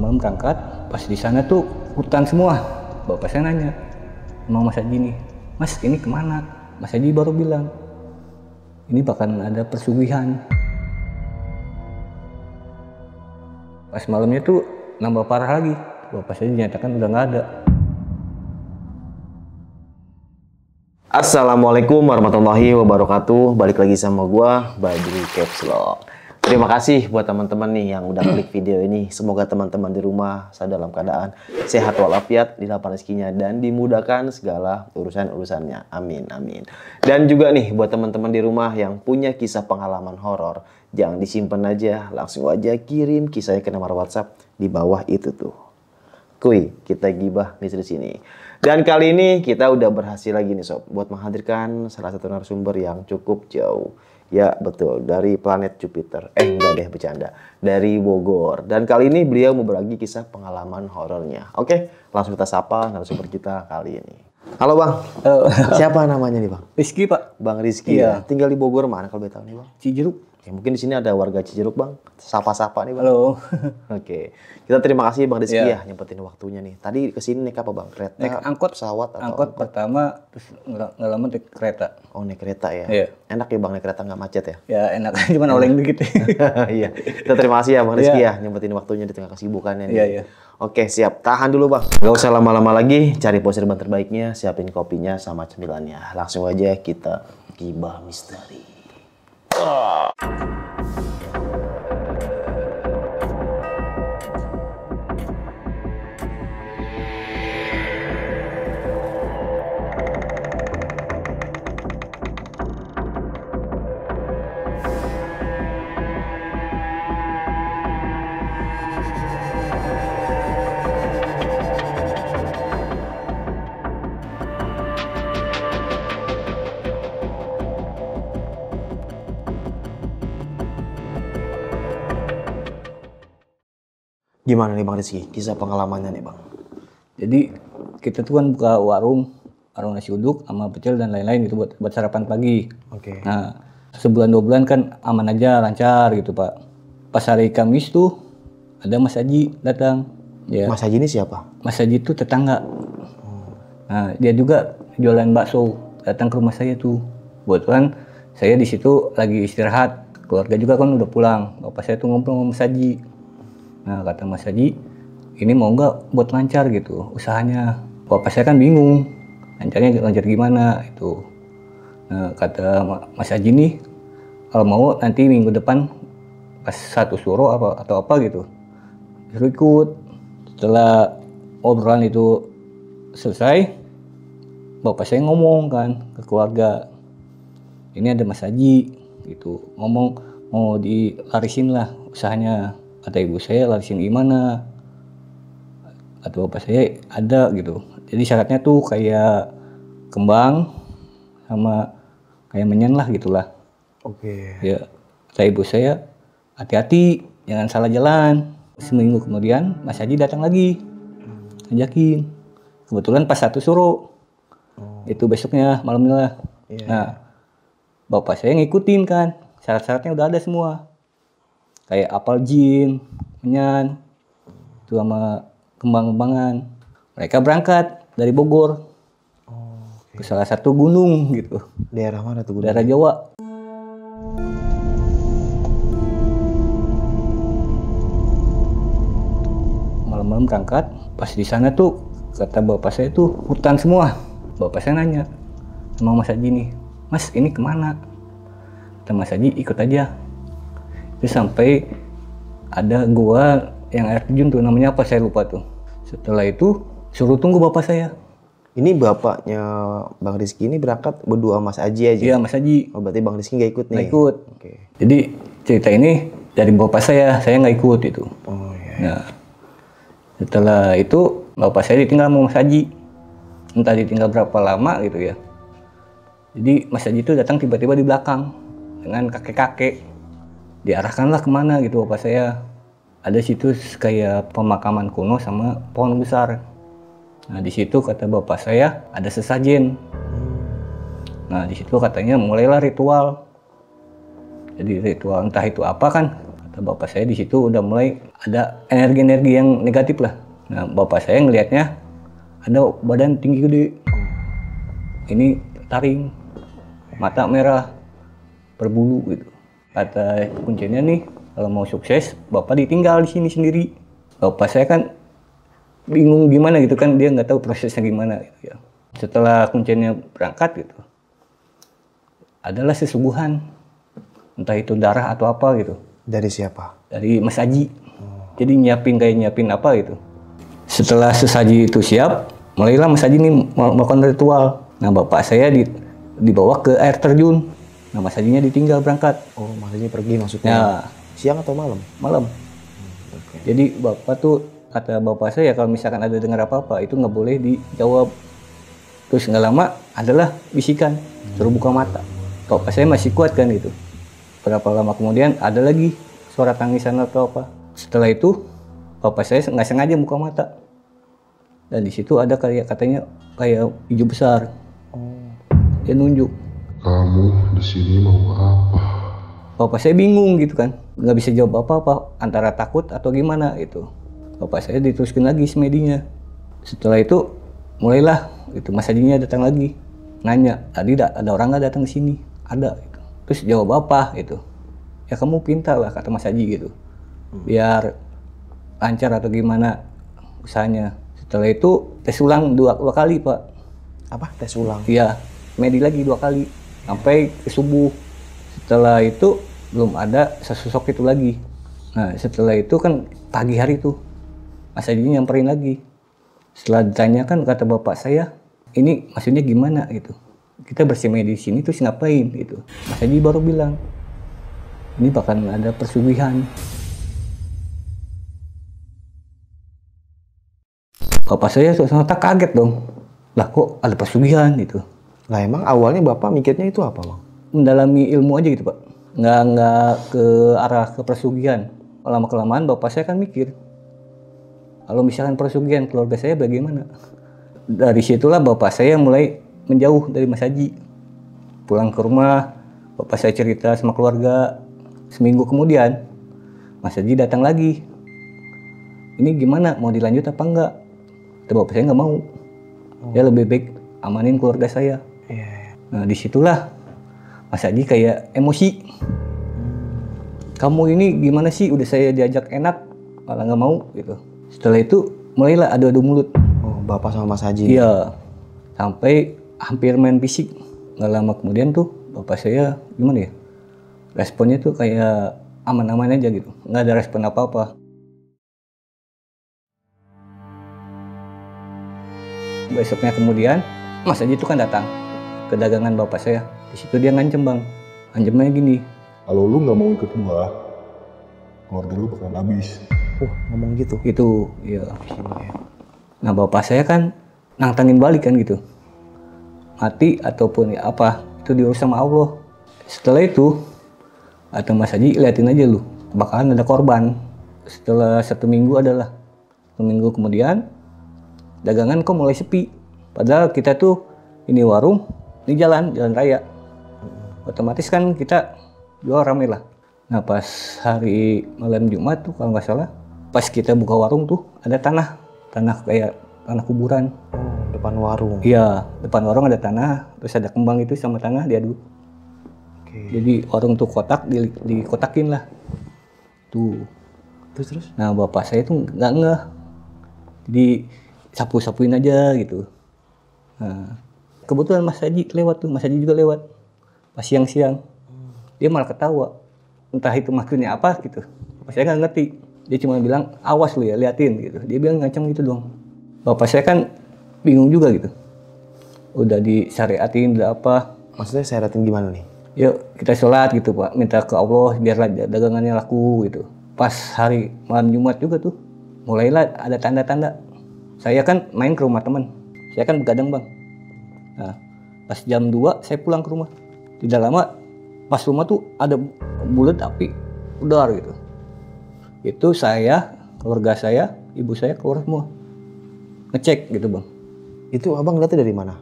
Malam-malam berangkat, pas di sana tuh hutan semua. Bapak saya nanya sama Mas Haji nih, Mas ini kemana? Mas Haji baru bilang, ini bakalan ada persugihan. Pas malamnya tuh nambah parah lagi. Bapak saya dinyatakan udah nggak ada. Assalamualaikum warahmatullahi wabarakatuh. Balik lagi sama gua, Badri Caps Lock. Terima kasih buat teman-teman nih yang udah klik video ini. Semoga teman-teman di rumah dalam keadaan sehat walafiat, dilapangkan rezekinya dan dimudahkan segala urusan-urusannya. Amin amin. Dan juga nih buat teman-teman di rumah yang punya kisah pengalaman horor, jangan disimpan aja, langsung aja kirim kisahnya ke nomor WhatsApp di bawah itu tuh. Kuy, kita gibah di sini. Dan kali ini kita udah berhasil lagi nih sob, buat menghadirkan salah satu narasumber yang cukup jauh. Ya betul, dari planet Jupiter. Enggak deh, bercanda. Dari Bogor. Dan kali ini beliau mau berbagi kisah pengalaman horornya. Oke, langsung kita sapa narasumber kita kali ini. Halo Bang, siapa namanya nih Bang? Rizky Pak. Bang Rizky ya. Tinggal di Bogor mana kalau boleh tahu nih Bang? Cijeruk. Oke, mungkin di sini ada warga Cijeruk Bang. Sapa-sapa nih Bang. Halo. Oke, kita terima kasih Bang Rizky ya nyempetin waktunya nih. Tadi kesini naik apa Bang? Kereta, Naik angkot, pesawat atau angkot pertama, terus nggak lama naik kereta. Oh naik kereta ya? Iya. Enak ya Bang naik kereta nggak macet ya? Ya enak, cuman oleng dikit. Iya, kita terima kasih ya Bang Rizky ya nyempetin waktunya di tengah kesibukannya nih. Iya, iya. Oke siap, tahan dulu Bang. Gak usah lama-lama lagi, cari pose ban terbaiknya, siapin kopinya sama cemilannya. Langsung aja kita gibah misteri. Gimana nih Bang Rizky, kisah pengalamannya nih Bang? Jadi kita tuh kan buka warung nasi uduk sama pecel dan lain-lain gitu buat sarapan pagi. Oke. Nah, sebulan 2 bulan kan aman aja, lancar gitu Pak. Pas hari Kamis tuh ada Mas Haji datang. Ya. Mas Haji ini siapa? Mas Haji tuh tetangga. Nah, dia juga jualan bakso. Datang ke rumah saya tuh. Kebetulan saya di situ lagi istirahat. Keluarga juga kan udah pulang. Bapak saya tuh ngobrol sama Mas Haji. Nah, kata Mas Haji, ini mau nggak buat lancar gitu usahanya. Bapak saya kan bingung, lancar gimana itu. Nah, kata Mas Haji nih, kalau mau nanti minggu depan pas satu suro atau apa gitu, suruh ikut. Setelah obrolan itu selesai, bapak saya ngomong kan ke keluarga, ini ada Mas Haji gitu, ngomong mau dilarisin lah usahanya. Kata ibu saya, larisin gimana? Kata bapak saya, ada gitu. Jadi syaratnya tuh kayak kembang sama kayak menyan lah gitulah. Oke. Ya, kata ibu saya, hati-hati, jangan salah jalan. Seminggu kemudian Mas Haji datang lagi, ngajakin. Kebetulan pas satu suro, itu besoknya malamnya lah. Nah, bapak saya ngikutin kan, syarat-syaratnya udah ada semua. Kayak apel jin, menyan, itu sama kembang-kembangan. Mereka berangkat dari Bogor ke salah satu gunung gitu. Daerah mana tuh gunung? Daerah Jawa. Malam-malam berangkat, pas di sana tuh kata bapak saya tuh hutan semua. Bapak saya nanya sama Mas Haji nih, Mas ini kemana? Kata Mas Haji, ikut aja. Terus sampai ada gua yang air terjun tuh, namanya apa saya lupa tuh. Setelah itu suruh tunggu bapak saya. Ini bapaknya Bang Rizky ini berangkat berdua Mas Haji aja? Iya Mas Haji. Oh, berarti Bang Rizky nggak ikut nih? Nggak ikut. Oke. Jadi cerita ini dari bapak saya nggak ikut itu. Oh iya. Nah setelah itu bapak saya ditinggal sama Mas Haji. Entah ditinggal berapa lama gitu ya. Jadi Mas Haji itu datang tiba-tiba di belakang dengan kakek-kakek. Diarahkanlah kemana gitu bapak saya. Ada situs kayak pemakaman kuno sama pohon besar. Nah di situ kata bapak saya ada sesajen. Nah di situ katanya mulailah ritual. Jadi ritual entah itu apa kan, Kata bapak saya di situ udah mulai ada energi-energi yang negatif lah. Nah bapak saya ngelihatnya ada badan tinggi gede, ini taring, mata merah, berbulu gitu. Kata kuncinya nih, kalau mau sukses, bapak ditinggal di sini sendiri. Bapak saya kan bingung gimana gitu kan, dia nggak tahu prosesnya gimana gitu ya. Setelah kuncinya berangkat gitu, adalah sesuguhan, entah itu darah atau apa gitu. Dari siapa? Dari Mas Aji. Jadi nyiapin apa gitu. Setelah sesaji itu siap, mulailah Mas Aji nih melakukan ritual. Nah bapak saya dibawa ke air terjun. Nah Mas Ajinya ditinggal berangkat. Oh, Mas Haji pergi maksudnya. Ya, Siang atau malam? malam. Oke. Jadi bapak tuh, kata bapak saya kalau misalkan ada dengar apa-apa itu nggak boleh dijawab. Terus nggak lama adalah bisikan, suruh buka mata. Bapak saya masih kuat kan gitu. Berapa lama kemudian ada lagi suara tangisan atau apa. Setelah itu bapak saya nggak sengaja buka mata. Dan di situ ada katanya kayak hijau besar. Dia nunjuk. Kamu di sini mau apa? Bapak saya bingung gitu kan, nggak bisa jawab apa-apa, antara takut atau gimana gitu. Bapak saya diteruskan lagi semedinya. Setelah itu mulailah itu Mas Hajinya datang lagi, nanya, tadi ada orang nggak datang ke sini? Ada. Gitu. Terus jawab apa itu? Ya kamu pintar lah kata Mas Haji gitu, biar lancar atau gimana usahanya. Setelah itu tes ulang dua kali Pak. Apa? Tes ulang? Iya, medi lagi 2 kali sampai ke subuh. Setelah itu belum ada sesosok itu lagi. Nah setelah itu kan pagi hari tuh Mas Haji nyamperin lagi. Setelah ditanyakan kata bapak saya, ini maksudnya gimana gitu. Kita bersemedi di sini terus ngapain gitu. Mas Haji baru bilang, ini bakal ada persugihan. Bapak saya sontak kaget dong. Lah kok ada pesugihan gitu. Lah emang awalnya Bapak mikirnya itu apa, Bang? Mendalami ilmu aja gitu Pak. Nggak ke arah ke pesugihan. Lama-kelamaan bapak saya kan mikir, kalau misalkan pesugihan keluarga saya bagaimana? Dari situlah bapak saya mulai menjauh dari Mas Haji. Pulang ke rumah, bapak saya cerita sama keluarga. Seminggu kemudian, Mas Haji datang lagi. Ini gimana, mau dilanjut apa enggak? Kata bapak saya nggak mau. Ya lebih baik amanin keluarga saya. Nah disitulah Mas Haji kayak emosi. Kamu ini gimana sih, udah saya diajak enak malah nggak mau gitu. Setelah itu mulailah adu-adu mulut. Oh, Bapak sama Mas Haji? Iya, sampai hampir main fisik. Nggak lama kemudian tuh bapak saya gimana ya, responnya tuh kayak aman-aman aja gitu, nggak ada respon apa-apa. Besoknya kemudian Mas Haji itu kan datang ke dagangan bapak saya. Di situ dia ngancem Bang, ngancemnya gini. Kalau lu nggak mau ikut gua, keluarga lu bakalan habis. Ngomong gitu? Gitu, iya. Nah bapak saya kan nantangin balik kan gitu. Mati ataupun ya apa, itu diurus sama Allah. Setelah itu, kata Mas Haji, liatin aja lu, bakalan ada korban. Setelah 1 minggu adalah, 1 minggu kemudian, dagangan kok mulai sepi. Padahal kita tuh, ini warung, ini jalan raya. Otomatis kan kita jual rame lah. Nah pas hari malam Jumat tuh kalau nggak salah, pas kita buka warung tuh ada tanah kayak tanah kuburan. Oh, depan warung? Iya, depan warung ada tanah, terus ada kembang itu sama tanah diadu. Jadi warung tuh kotak, dikotakin lah. Tuh. Terus? Nah bapak saya tuh nggak ngeh. Jadi sapu-sapuin aja gitu. Nah, kebetulan Mas Haji lewat tuh, Mas Haji juga lewat. Pas siang-siang. Dia malah ketawa. Entah itu maksudnya apa gitu. Saya nggak ngerti. Dia cuma bilang, awas lu ya, liatin gitu. Dia bilang ngancam gitu dong. Bapak saya kan bingung juga gitu. Udah disyariatin, udah apa. Maksudnya syariatin gimana nih? Yuk kita sholat gitu Pak. Minta ke Allah biar dagangannya laku gitu. Pas hari malam Jumat juga tuh. Mulailah ada tanda-tanda. Saya kan main ke rumah teman. Saya kan begadang Bang. Nah, pas jam 2 saya pulang ke rumah. Tidak lama pas rumah tuh ada bulat api udar gitu. Itu saya, keluarga saya, ibu saya keluar semua. Ngecek gitu Bang. Itu Abang lihatnya dari mana?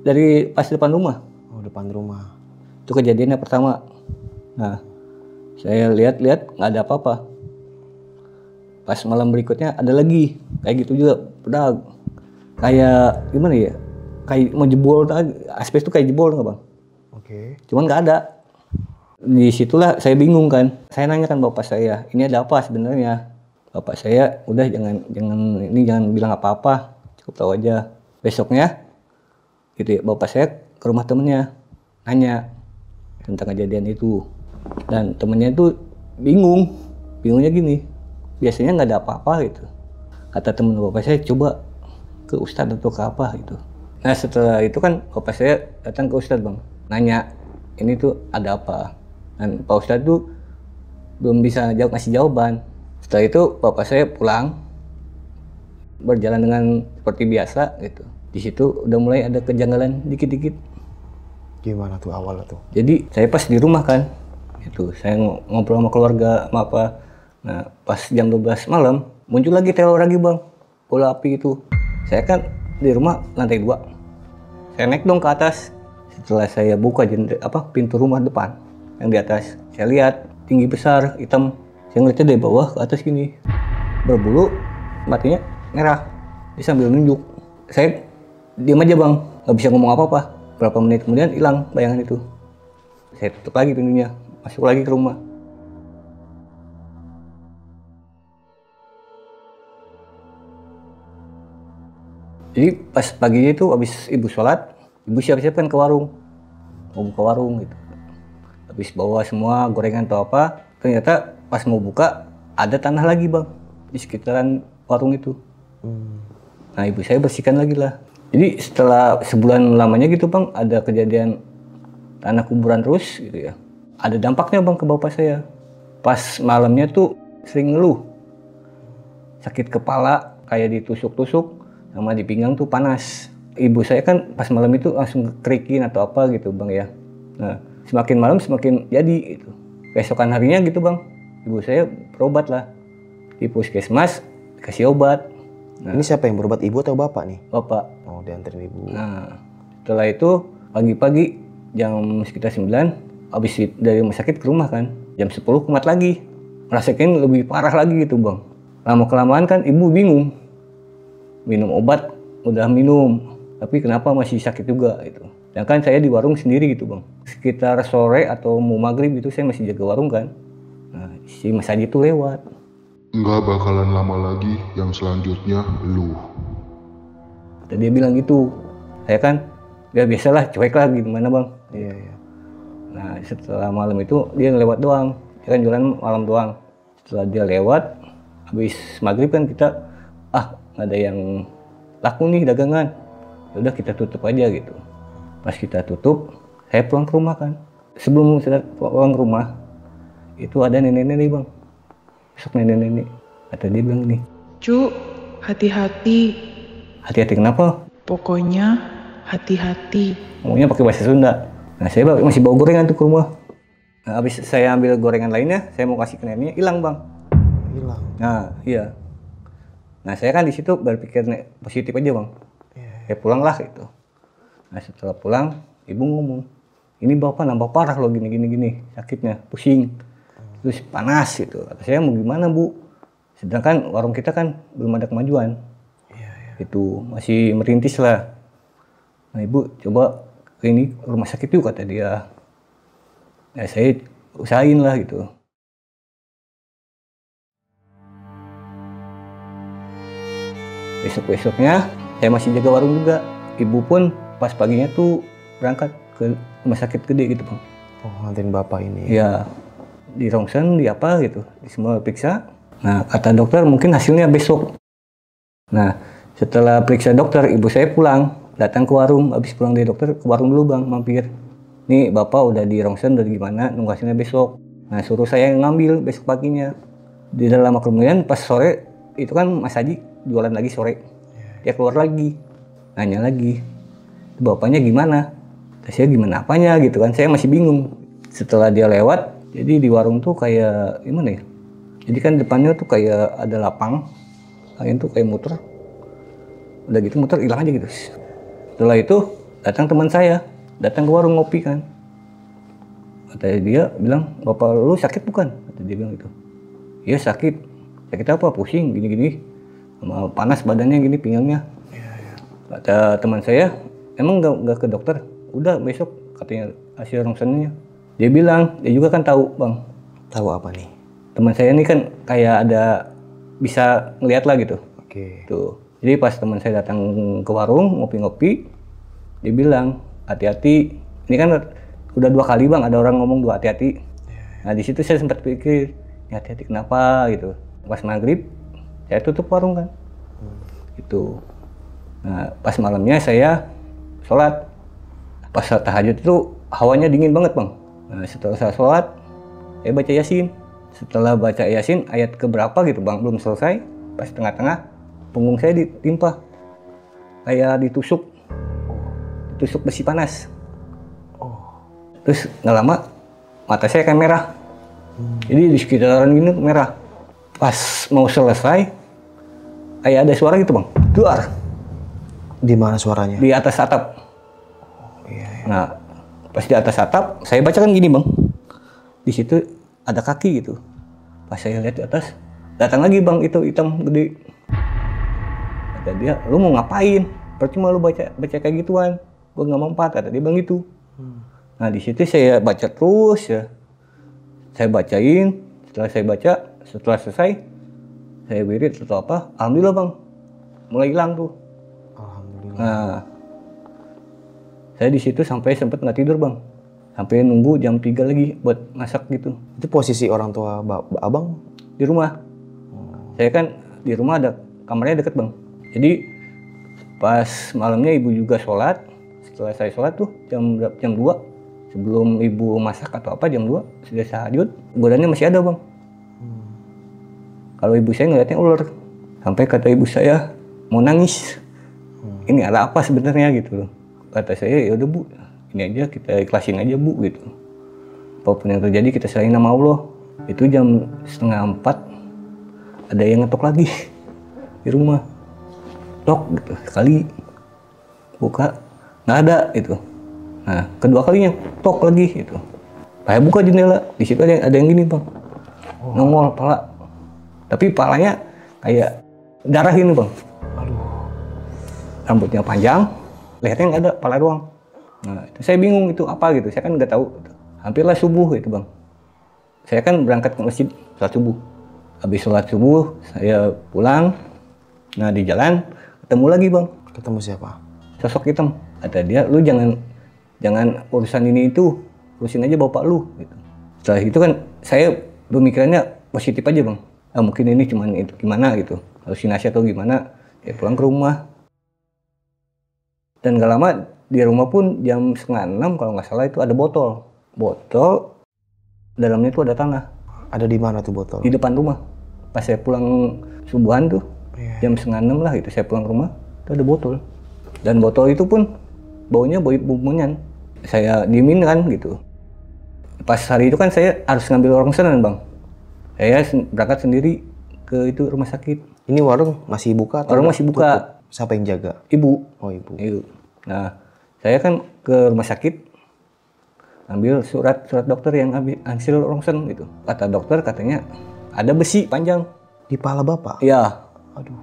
Dari pas depan rumah. Oh, depan rumah. Itu kejadiannya pertama. Nah, Saya lihat-lihat nggak ada apa-apa. Pas malam berikutnya ada lagi kayak gitu juga, udah kayak gimana ya, kayak mau jebol, asbes tuh kayak jebol nggak bang? Oke. Cuman nggak ada. Disitulah saya bingung kan. Saya nanyakan bapak saya, ini ada apa sebenarnya? Bapak saya, udah jangan bilang apa-apa, cukup tahu aja. Besoknya, gitu ya, bapak saya ke rumah temennya, nanya tentang kejadian itu. Dan temennya itu bingungnya gini, biasanya nggak ada apa-apa gitu. Kata temen bapak saya, coba ke ustadz atau ke apa gitu. Nah setelah itu kan bapak saya datang ke ustadz bang, nanya ini tuh ada apa. Dan Pak Ustadz tuh belum bisa ngasih jawaban. Setelah itu bapak saya pulang, berjalan dengan seperti biasa gitu. Di situ udah mulai ada kejanggalan dikit-dikit. Gimana tuh awalnya tuh? Jadi saya pas di rumah kan, itu saya ngobrol sama keluarga sama apa. Nah pas jam 12 malam muncul lagi teror lagi bang, bola api itu. Saya kan di rumah lantai 2. Saya naik dong ke atas. Setelah saya buka pintu rumah depan yang di atas, saya lihat tinggi besar hitam. Saya ngeliatnya dari bawah ke atas gini, berbulu, matanya merah. Dia sambil nunjuk. Saya diam aja bang, nggak bisa ngomong apa-apa. Berapa menit kemudian hilang bayangan itu. Saya tutup lagi pintunya, masuk lagi ke rumah. Jadi pas paginya itu habis ibu sholat, ibu siap-siap kan ke warung, mau buka warung gitu. Habis bawa semua gorengan atau apa, ternyata pas mau buka ada tanah lagi bang di sekitaran warung itu. Nah ibu saya bersihkan lagi lah. Jadi setelah sebulan lamanya gitu bang, ada kejadian tanah kuburan terus gitu ya. Ada dampaknya bang ke bapak saya. Pas malamnya tuh sering ngeluh, sakit kepala kayak ditusuk-tusuk, sama di pinggang tuh panas. Ibu saya kan pas malam itu langsung kerikin atau apa gitu bang ya. Nah semakin malam semakin jadi itu. Besokan harinya gitu bang, ibu saya berobat lah di puskesmas, dikasih obat. Nah, ini siapa yang berobat, ibu atau bapak nih? Bapak. Oh dianterin ibu. Nah setelah itu pagi-pagi jam sekitar 9 habis dari rumah sakit ke rumah kan, jam 10 kumat lagi, merasakan lebih parah lagi gitu bang. Lama-kelamaan kan ibu bingung, minum obat udah minum, tapi kenapa masih sakit juga gitu. Dan kan saya di warung sendiri gitu bang. Sekitar sore atau mau maghrib itu saya masih jaga warung kan. Nah si Mas Haji itu lewat. Nggak bakalan lama lagi yang selanjutnya lu. Dan dia bilang gitu. Saya kan ya biasalah cuek lah gimana bang. Iya iya. Nah setelah malam itu dia lewat doang. Dia kan jualan malam doang. Setelah dia lewat, habis maghrib kan kita nggak ada yang laku nih dagangan. Udah kita tutup aja gitu. Pas kita tutup, saya pulang ke rumah kan. Sebelum saya pulang ke rumah, itu ada nenek-nenek bang. Besok nenek-nenek, kata dia bilang nih, Cu, hati-hati. hati-hati kenapa? Pokoknya hati-hati. Ngomongnya pakai bahasa Sunda. Nah saya masih bawa gorengan tuh ke rumah. Nah, habis saya ambil gorengan lainnya, saya mau kasih ke neneknya, hilang bang. Hilang. Nah iya. Nah saya kan di situ berpikir positif aja bang. Ya pulang lah gitu. Nah setelah pulang, ibu ngomong, ini bapak nambah parah loh gini sakitnya, pusing, terus panas gitu. Kata saya mau gimana bu? Sedangkan warung kita kan belum ada kemajuan, itu masih merintis lah. Nah ibu coba ke ini rumah sakit yuk kata dia. Ya saya usahain lah gitu. Besok-besoknya saya masih jaga warung juga. Ibu pun pas paginya tuh berangkat ke rumah sakit gede gitu bang. Oh nganterin bapak ini. Ya di rongsen di apa gitu, di semua periksa. Nah kata dokter mungkin hasilnya besok. Nah setelah periksa dokter ibu saya pulang, datang ke warung. Habis pulang dari dokter ke warung dulu bang, mampir. Nih bapak udah di rongsen dari gimana, nunggu hasilnya besok. Nah suruh saya ngambil besok paginya. Di dalam kemudian pas sore itu kan Mas Haji jualan lagi sore. Dia keluar lagi, nanya lagi, bapaknya gimana? Saya gimana apanya gitu kan, saya masih bingung. Setelah dia lewat, jadi di warung tuh kayak gimana ya? Jadi kan depannya tuh kayak ada lapang, angin tuh kayak muter. Udah gitu muter hilang aja gitu. Setelah itu datang teman saya, datang ke warung ngopi kan. Kata dia bilang, bapak lu sakit bukan? Kata dia bilang gitu. Iya sakit. Sakit apa? Pusing gini-gini. Sama panas badannya gini, pinggangnya. Kata teman saya, emang nggak ke dokter? Udah besok katanya hasil rongsennya. Dia bilang, dia juga kan tahu bang. Tahu apa nih? Teman saya ini kan kayak ada bisa ngeliat lah gitu. Oke. Tuh. Jadi pas teman saya datang ke warung ngopi-ngopi, dia bilang hati-hati. Ini kan udah 2 kali bang ada orang ngomong 2 hati-hati. Nah di situ saya sempat pikir, ini hati-hati kenapa gitu. Pas maghrib saya tutup warung kan. Gitu. Nah pas malamnya saya sholat. Pas sholat tahajud itu hawanya dingin banget bang. Nah setelah saya sholat, saya baca Yasin. Setelah baca Yasin ayat keberapa gitu bang, belum selesai. Pas tengah-tengah punggung saya ditimpa kayak ditusuk besi panas. Terus nggak lama mata saya kayak merah. Jadi di sekitaran gini merah. Pas mau selesai kayak ada suara gitu bang, duar Di mana suaranya? di atas atap. Nah pas di atas atap saya baca kan gini bang, di situ ada kaki gitu. Pas saya lihat di atas datang lagi bang itu hitam gede. Kata dia, lu mau ngapain? Percuma lu baca kayak gituan, gua nggak mempat. Kata dia bang gitu. Nah di situ saya baca terus ya, saya bacain. Setelah selesai, saya wirid atau apa, alhamdulillah bang, mulai hilang tuh. Alhamdulillah. Nah, saya di situ sampai sempet nggak tidur bang, sampai nunggu jam 3 lagi buat masak gitu Itu posisi orang tua abang? di rumah. Saya kan di rumah ada kamarnya deket bang. Jadi pas malamnya ibu juga sholat. Setelah saya sholat tuh jam 2 sebelum ibu masak atau apa jam 2 sudah tahajud, godanya masih ada bang. Kalau ibu saya ngeliatnya ular, sampai kata ibu saya mau nangis. Ini ada apa sebenarnya gitu loh. Kata saya ya udah bu, ini aja kita ikhlasin aja bu gitu. Apapun yang terjadi kita serahin sama Allah. Itu jam 3:30 ada yang ngetok lagi di rumah. Tok gitu sekali, buka nggak ada itu. Nah kedua kalinya tok lagi itu. Saya buka jendela, di situ ada yang gini bang, nongol pala. Tapi palanya kayak darah ini bang. Rambutnya panjang, lehernya nggak ada, pala doang. Nah itu saya bingung itu apa gitu, saya kan nggak tahu. Hampirlah subuh itu bang. Saya kan berangkat ke masjid sholat subuh. Habis sholat subuh saya pulang. Nah di jalan ketemu lagi bang. Ketemu siapa? Sosok hitam. Kata dia, lu jangan urusan ini itu, urusin aja bapak lu. Gitu. Setelah itu kan saya pemikirannya positif aja bang. Ah, mungkin ini cuman itu gimana gitu, halusinasi atau gimana. Ya pulang ke rumah. Dan gak lama di rumah pun jam 5:30 kalau nggak salah itu ada botol. Botol dalamnya itu ada tanah. Ada di mana tuh botol? Di depan rumah. Pas saya pulang subuhan tuh, jam 5:30 lah itu saya pulang ke rumah, itu ada botol. Dan botol itu pun baunya bau bumbunyan. Saya diemin kan gitu. Pas hari itu kan saya harus ngambil rongsenan bang. Saya berangkat sendiri ke itu rumah sakit. Ini warung masih buka? Atau Warung masih buka. tutup? Siapa yang jaga? Ibu. Oh ibu. Ibu. Nah saya kan ke rumah sakit ambil surat dokter yang hasil rongsen gitu. Kata dokter katanya ada besi panjang Di pala bapak? iya. Aduh.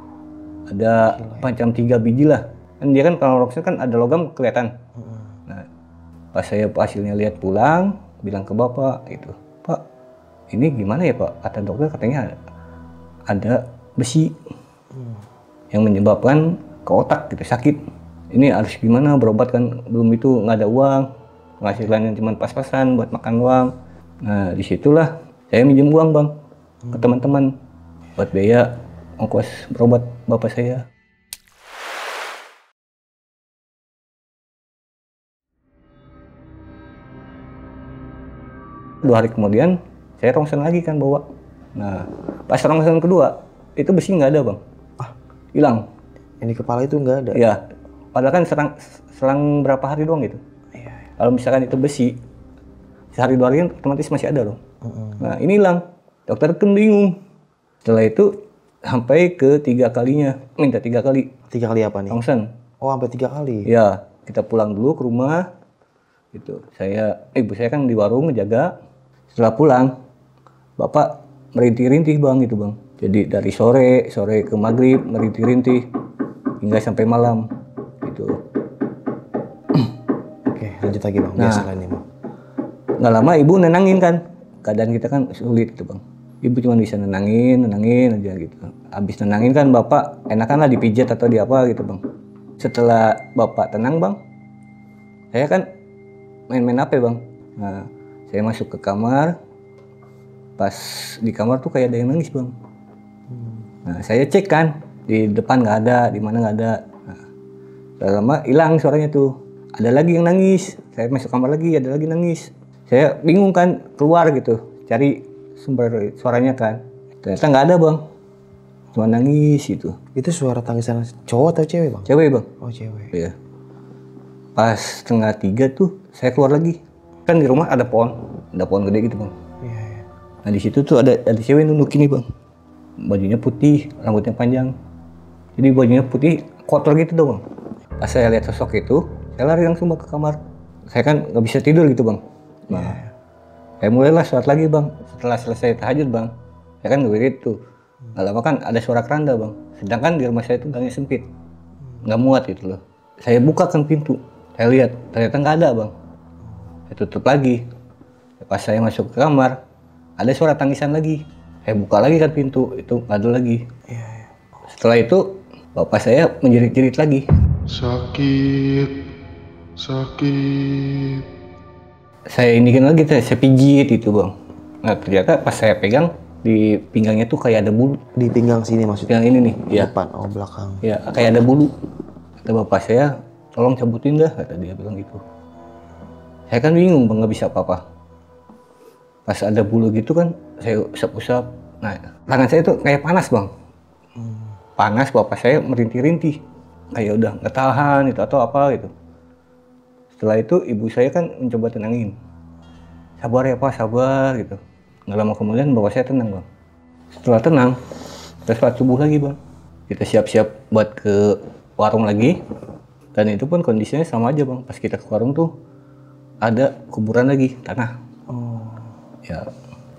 Ada macam 3 biji lah. Kan dia kan kalau rongsen kan ada logam kelihatan. Nah, pas saya hasilnya lihat pulang, bilang ke bapak gitu, Pak, ini gimana ya Pak? Kata dokter katanya ada besi yang menyebabkan ke otak gitu sakit. Ini harus gimana berobat kan belum itu nggak ada uang, penghasilannya cuma pas-pasan buat makan uang. Nah disitulah saya minjem uang bang ke teman-teman buat biaya ongkos berobat bapak saya. Dua hari kemudian saya rongsen lagi kan bawa. Nah pas rongsen kedua itu besi nggak ada bang, hilang. Ini kepala itu nggak ada? Iya, padahal kan selang berapa hari doang gitu. Kalau misalkan itu besi sehari 2 hari kan otomatis masih ada dong. Nah ini hilang, dokter kan bingung. Setelah itu sampai ke 3 kalinya, minta 3 kali 3 kali apa nih? rongsen. Oh sampai 3 kali? Ya kita pulang dulu ke rumah. Gitu. Ibu saya kan di warung ngejaga. Setelah pulang, bapak merintih-rintih bang gitu bang. Jadi dari sore ke maghrib merintih-rintih hingga sampai malam gitu. Oke, lanjut lagi bang. Nah. Biasa kan ini bang. Nggak lama ibu nenangin kan, keadaan kita kan sulit gitu bang. Ibu cuma bisa nenangin aja gitu. Habis nenangin kan bapak enakan lah dipijat atau di apa gitu bang. Setelah bapak tenang bang, saya kan main-main HP bang. Nah, saya masuk ke kamar, pas di kamar tuh kayak ada yang nangis bang. Nah, saya cek kan, di depan nggak ada, di mana nggak ada. Nah, lama hilang suaranya tuh. Ada lagi yang nangis. Saya masuk kamar lagi, ada lagi nangis. Saya bingung kan, keluar gitu, cari sumber suaranya kan. Ternyata nggak ada bang, cuma nangis gitu. Itu suara tangisan cowok atau cewek bang? Cewek bang. Oh cewek. Iya. Pas 2:30 tuh saya keluar lagi. Kan di rumah ada pohon gede gitu bang. Iya, iya. Nah di situ tuh ada cewek nunduk ini bang. Bajunya putih, rambutnya panjang. Jadi bajunya putih, kotor gitu dong bang. Pas saya lihat sosok itu, saya lari langsung bang ke kamar. Saya kan nggak bisa tidur gitu bang. Nah, saya mulailah sholat lagi bang. Setelah selesai tahajud bang, saya kan wirid tuh. Nggak lama kan ada suara keranda bang. Sedangkan di rumah saya itu gangnya sempit, nggak muat gitu loh. Saya bukakan pintu, saya lihat ternyata nggak ada bang. Saya tutup lagi. Pas saya masuk ke kamar, ada suara tangisan lagi. Saya buka lagi kan pintu, itu nggak ada lagi. Setelah itu bapak saya menjerit-jerit lagi. Sakit, sakit. Saya inikin lagi, saya pijit gitu bang. Nah ternyata pas saya pegang di pinggangnya tuh kayak ada bulu. Di pinggang sini maksudnya? Yang ini nih, ya. Depan, oh belakang. Ya kayak ada bulu. Kata bapak saya, tolong cabutin dah, kata dia bilang gitu. Saya kan bingung bang, nggak bisa apa-apa. Pas ada bulu gitu kan, saya usap-usap. Nah tangan saya tuh kayak panas bang. Panas, bapak saya merintih-rintih. Kayak udah nggak tahan itu atau apa gitu. Setelah itu ibu saya kan mencoba tenangin. Sabar ya pak, sabar gitu. Nggak lama kemudian bapak saya tenang bang. Setelah tenang, kita sholat subuh lagi bang. Kita siap-siap buat ke warung lagi. Dan itu pun kondisinya sama aja bang. Pas kita ke warung tuh ada kuburan lagi, tanah. Ya,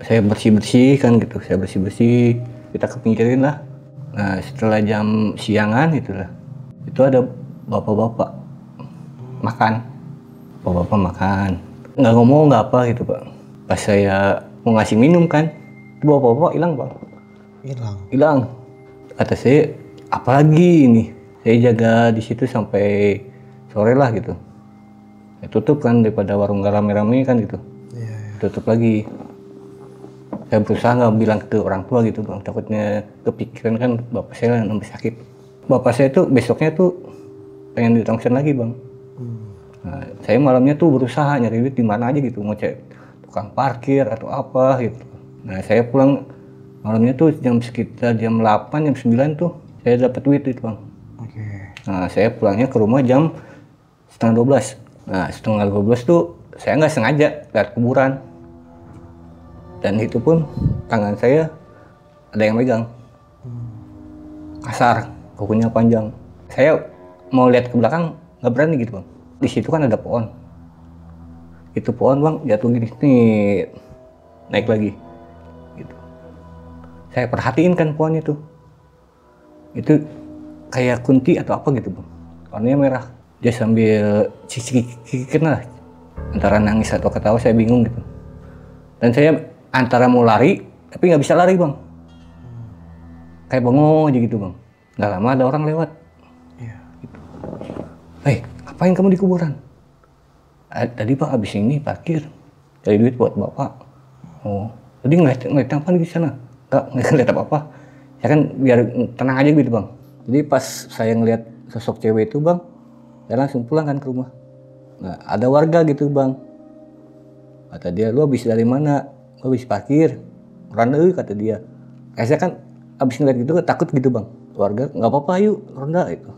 saya bersih-bersih kan gitu. Saya bersih-bersih, kita kepinggirin lah. Nah setelah jam siangan itulah, itu ada bapak-bapak makan. Bapak-bapak makan, nggak ngomong nggak apa gitu pak. Pas saya mau ngasih minum kan, itu bapak-bapak hilang pak. Hilang. Kata saya, apalagi ini? Saya jaga di situ sampai sore lah gitu. Saya tutup kan daripada warung nggak rame-rame kan gitu. Tutup lagi. Saya berusaha nggak bilang ke orang tua gitu bang. Takutnya kepikiran kan bapak saya nambah sakit. Bapak saya tuh besoknya tuh pengen ditongsen lagi bang. Nah, saya malamnya tuh berusaha nyari duit di mana aja gitu, mau cek tukang parkir atau apa gitu. Nah saya pulang malamnya tuh sekitar jam 8, jam 9 tuh saya dapat duit itu bang. Nah saya pulangnya ke rumah jam 11:30. Nah 11:30 tuh saya nggak sengaja lihat kuburan. Dan itu pun tangan saya ada yang megang. Kasar, kukunya panjang. Saya mau lihat ke belakang nggak berani gitu bang. Di situ kan ada pohon. Itu pohon bang jatuh gini, nih naik lagi. Gitu. Saya perhatiin kan pohon itu. Itu kayak kunti atau apa gitu bang. Warnanya merah. Dia sambil cicik-cicik lah. Antara nangis atau ketawa saya bingung gitu. Dan saya antara mau lari tapi nggak bisa lari bang. Kayak bengong aja gitu bang. Nggak lama ada orang lewat. Gitu. Hei, ngapain kamu di kuburan? Tadi pak habis ini parkir, cari duit buat bapak. Oh, tadi ngeliat apa di sana? Nggak ngeliat apa-apa. Saya kan biar tenang aja gitu bang. Jadi pas saya ngeliat sosok cewek itu bang, saya langsung pulang kan ke rumah. Nah ada warga gitu bang. Kata dia, lu habis dari mana? Lu habis parkir. Ronda kata dia. Kayak saya kan habis ngeliat gitu takut gitu bang. Warga nggak apa-apa yuk ronda itu.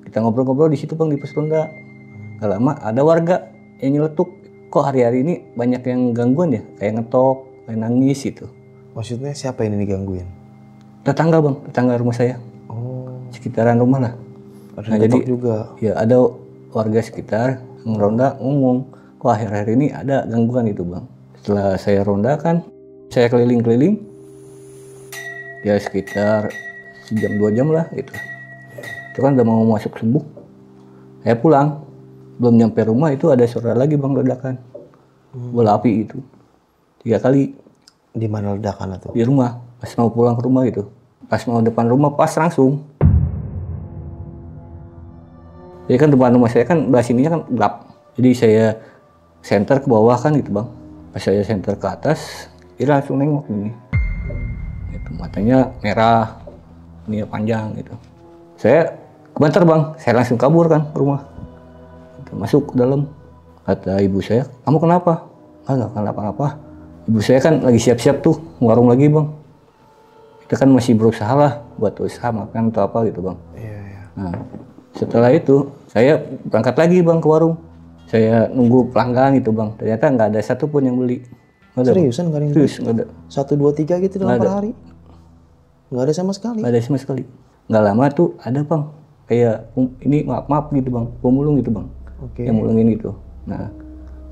Kita ngobrol-ngobrol di situ bang di pos ronda. Gak lama ada warga yang nyeletuk. Kok hari-hari ini banyak yang gangguan ya? Kayak ngetok, kayak nangis gitu. Maksudnya siapa ini digangguin? Tetangga bang, tetangga rumah saya. Oh. Sekitaran rumah lah. Ada nah, jadi juga. Ya ada warga sekitar Ronda ngomong, kok akhir-akhir ini ada gangguan itu bang. Setelah saya ronda kan, saya keliling-keliling, ya sekitar sejam 2 jam lah itu. Itu kan udah mau masuk subuh. Saya pulang, belum nyampe rumah itu ada suara lagi bang ledakan. Bola api itu 3 kali. Di mana ledakan itu? Di rumah, pas mau pulang ke rumah gitu. Pas mau depan rumah pas langsung. Jadi kan depan rumah saya kan belah sininya kan gelap. Jadi saya senter ke bawah kan gitu bang. Pas saya senter ke atas, dia langsung nengok ini. Itu matanya merah, ini panjang gitu. Saya kebentar bang, saya langsung kabur kan ke rumah. Masuk ke dalam. Kata ibu saya, kamu kenapa? Enggak kenapa-napa. Ibu saya kan lagi siap-siap tuh warung lagi bang. Kita kan masih berusaha lah buat usaha makan atau apa gitu bang. Iya. Nah, setelah itu saya berangkat lagi bang ke warung. Saya nunggu pelanggan gitu bang. Ternyata nggak ada satupun yang beli. Nggak ada, Seriusan nggak ada yang serius nggak ada. 1, 2, 3 gitu dalam Nggak per ada. hari? Nggak ada sama sekali? Nggak ada sama sekali. Nggak lama tuh ada bang. Kayak ini maaf gitu bang. Pemulung gitu bang. Oke. Yang mulungin gitu. Nah,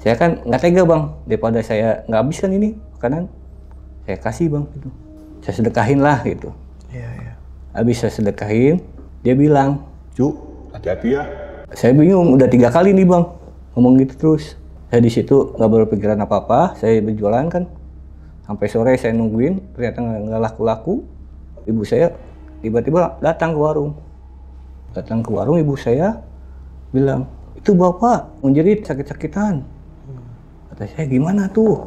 saya kan nggak tega bang. Daripada saya nggak habis kan ini makanan. Saya kasih bang gitu. Saya sedekahin lah gitu. Iya. Habis saya sedekahin, dia bilang, Cuk, hati-hati ya. saya bingung udah 3 kali nih bang ngomong gitu terus. Saya di situ nggak berpikiran apa-apa. Saya berjualan kan. Sampai sore saya nungguin, ternyata nggak laku-laku. Ibu saya tiba-tiba datang ke warung. Datang ke warung, ibu saya bilang, itu bapak menjerit sakit-sakitan. Kata saya, gimana tuh?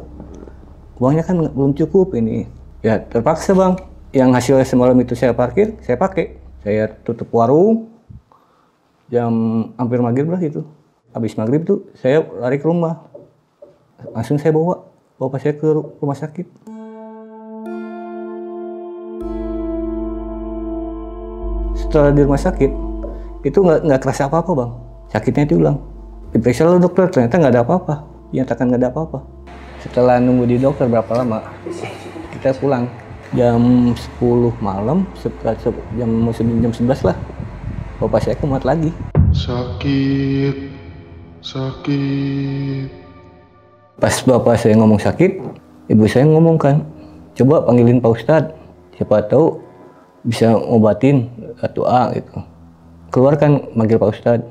Uangnya kan belum cukup ini. Ya terpaksa bang, yang hasilnya semalam itu saya parkir, saya pakai. Saya tutup warung, jam hampir maghrib lah gitu. Habis maghrib tuh saya lari ke rumah. Langsung saya bawa bapak saya ke rumah sakit. Setelah di rumah sakit, itu nggak kerasa apa-apa bang. Sakitnya itu hilang. Diperiksa lalu dokter, ternyata nggak ada apa-apa. Dinyatakan nggak ada apa-apa. Setelah nunggu di dokter berapa lama, kita pulang. Jam 10 malam, sekitar jam 11 lah. Bapak saya kumat lagi. Sakit. Pas bapak saya ngomong sakit, ibu saya ngomong kan, coba panggilin Pak Ustadz. Siapa tahu bisa ngobatin atau gitu. Keluar kan manggil Pak Ustadz.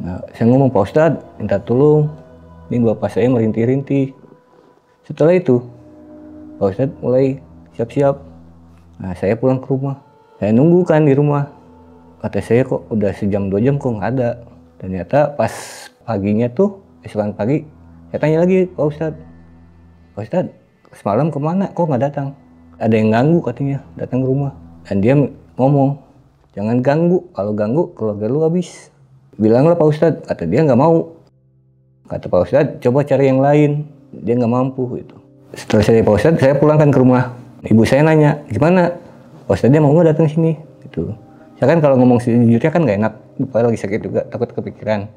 Nah, saya ngomong, Pak Ustadz minta tolong, ini bapak saya merintih-rintih. Setelah itu Pak Ustadz mulai siap-siap. Nah, saya pulang ke rumah. Saya nunggu kan di rumah. Kata saya kok udah sejam 2 jam kok nggak ada. Ternyata pas paginya tuh, besokan pagi, saya tanya lagi Pak Ustadz. Pak Ustadz, semalam kemana kok nggak datang? Ada yang ganggu katanya datang ke rumah. Dan dia ngomong, jangan ganggu. Kalau ganggu keluarga lu habis. Bilanglah Pak Ustadz. Kata dia nggak mau. Kata Pak Ustadz, coba cari yang lain. Dia nggak mampu gitu. Setelah saya Pak Ustadz, saya pulangkan ke rumah. Ibu saya nanya, gimana? Pak Ustadz dia mau nggak datang sini? Gitu. Saya kan kalau ngomong sejujurnya kan nggak enak. Bapak lagi sakit juga, takut kepikiran.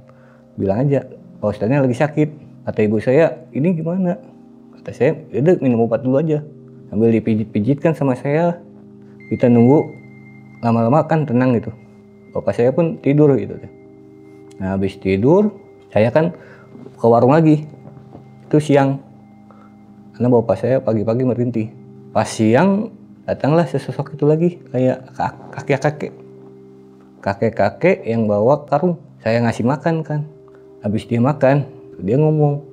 Bilang aja, Pak Ustadznya lagi sakit. Kata ibu saya, ini gimana? Kata saya, udah minum obat dulu aja. Sambil dipijit-pijit kan sama saya. Kita nunggu, lama-lama kan tenang gitu. Bapak saya pun tidur gitu. Nah habis tidur, saya kan ke warung lagi. Itu siang. Karena bapak saya pagi-pagi merintih. Pas siang datanglah sesosok itu lagi kayak kakek-kakek yang bawa karung. Saya ngasih makan kan. Habis dia makan, dia ngomong,